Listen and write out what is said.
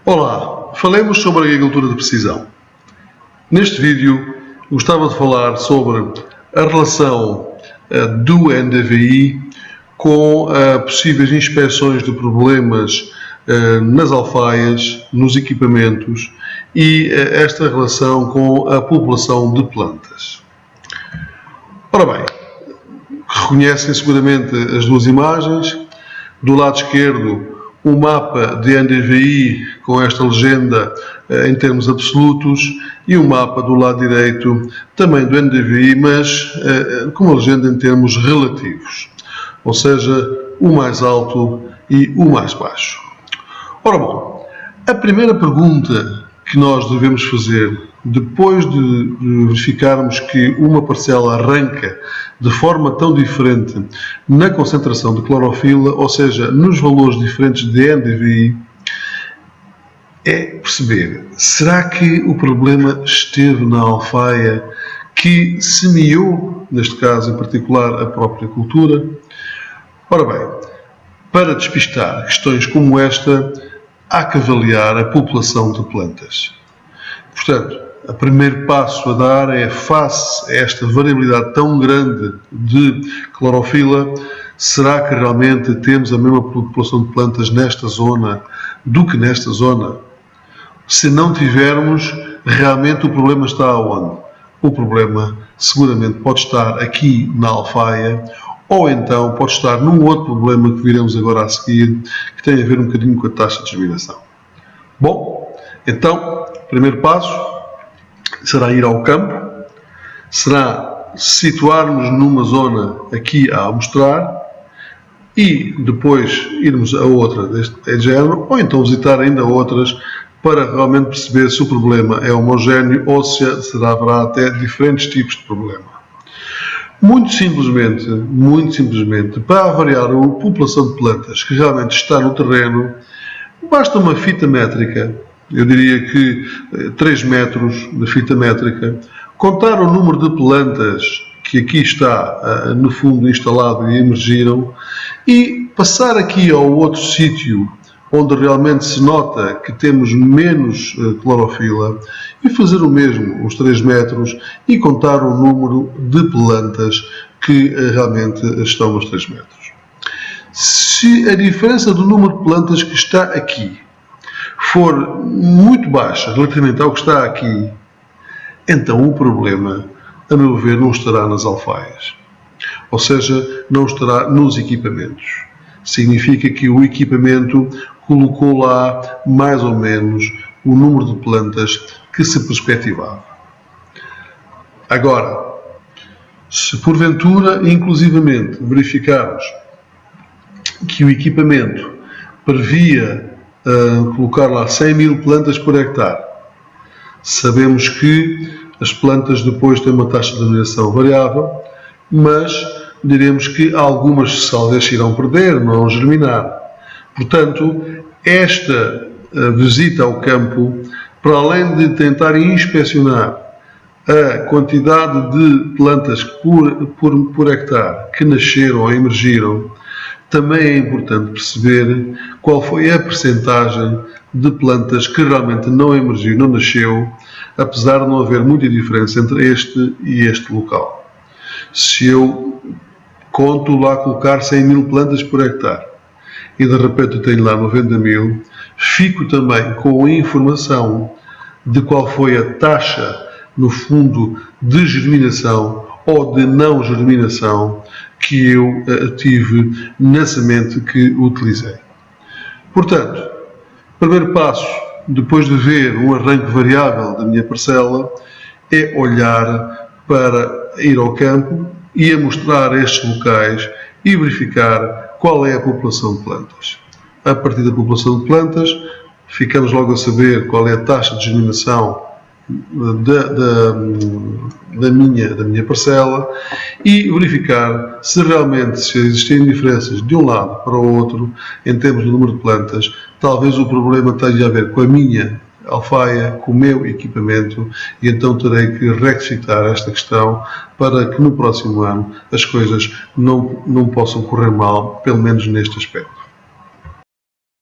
Olá, falemos sobre a agricultura de precisão. Neste vídeo gostava de falar sobre a relação do NDVI com possíveis inspeções de problemas nas alfaias, nos equipamentos e esta relação com a população de plantas. Ora bem, reconhecem seguramente as duas imagens. Do lado esquerdo, o mapa de NDVI com esta legenda em termos absolutos e o mapa do lado direito também do NDVI, mas com uma legenda em termos relativos, ou seja, o mais alto e o mais baixo. Ora bom, a primeira pergunta que nós devemos fazer depois de verificarmos que uma parcela arranca de forma tão diferente na concentração de clorofila, ou seja, nos valores diferentes de NDVI, é perceber, será que o problema esteve na alfaia que semeou, neste caso em particular, a própria cultura? Ora bem, para despistar questões como esta, há que avaliar a população de plantas. Portanto, o primeiro passo a dar é, face a esta variabilidade tão grande de clorofila, será que realmente temos a mesma população de plantas nesta zona do que nesta zona? Se não tivermos, realmente o problema está aonde? O problema seguramente pode estar aqui na alfaia, ou então pode estar num outro problema que viremos agora a seguir, que tem a ver um bocadinho com a taxa de germinação. Bom, então, primeiro passo será ir ao campo, será situarmos numa zona aqui a mostrar e depois irmos a outra deste género, ou então visitar ainda outras para realmente perceber se o problema é homogéneo ou se haverá até diferentes tipos de problema. Muito simplesmente, para avaliar a população de plantas que realmente está no terreno, basta uma fita métrica, eu diria que 3 metros de fita métrica, contar o número de plantas que aqui está, no fundo, instalado e emergiram, e passar aqui ao outro sítio, onde realmente se nota que temos menos clorofila, e fazer o mesmo, os 3 metros, e contar o número de plantas que realmente estão nos 3 metros. Se a diferença do número de plantas que está aqui for muito baixa relativamente ao que está aqui, então o problema, a meu ver, não estará nas alfaias. Ou seja, não estará nos equipamentos. Significa que o equipamento colocou lá mais ou menos o número de plantas que se perspectivava. Agora, se porventura, inclusivamente, verificarmos que o equipamento previa colocar lá 100 mil plantas por hectare, sabemos que as plantas depois têm uma taxa de germinação variável, mas diremos que algumas talvez se irão perder, não germinar. Portanto, esta visita ao campo, para além de tentar inspecionar a quantidade de plantas por hectare que nasceram ou emergiram, também é importante perceber qual foi a percentagem de plantas que realmente não emergiu, não nasceu, apesar de não haver muita diferença entre este e este local. Se eu conto lá colocar 100 mil plantas por hectare e de repente eu tenho lá 90 mil, fico também com a informação de qual foi a taxa, no fundo, de germinação ou de não germinação que eu tive na semente que utilizei. Portanto, primeiro passo, depois de ver um arranque variável da minha parcela, é olhar para ir ao campo e a mostrar estes locais e verificar qual é a população de plantas. A partir da população de plantas, ficamos logo a saber qual é a taxa de germinação da minha parcela e verificar se realmente existem diferenças de um lado para o outro em termos do número de plantas. Talvez o problema tenha a ver com a minha alfaia, com o meu equipamento, e então terei que rectificar esta questão para que no próximo ano as coisas não possam correr mal, pelo menos neste aspecto.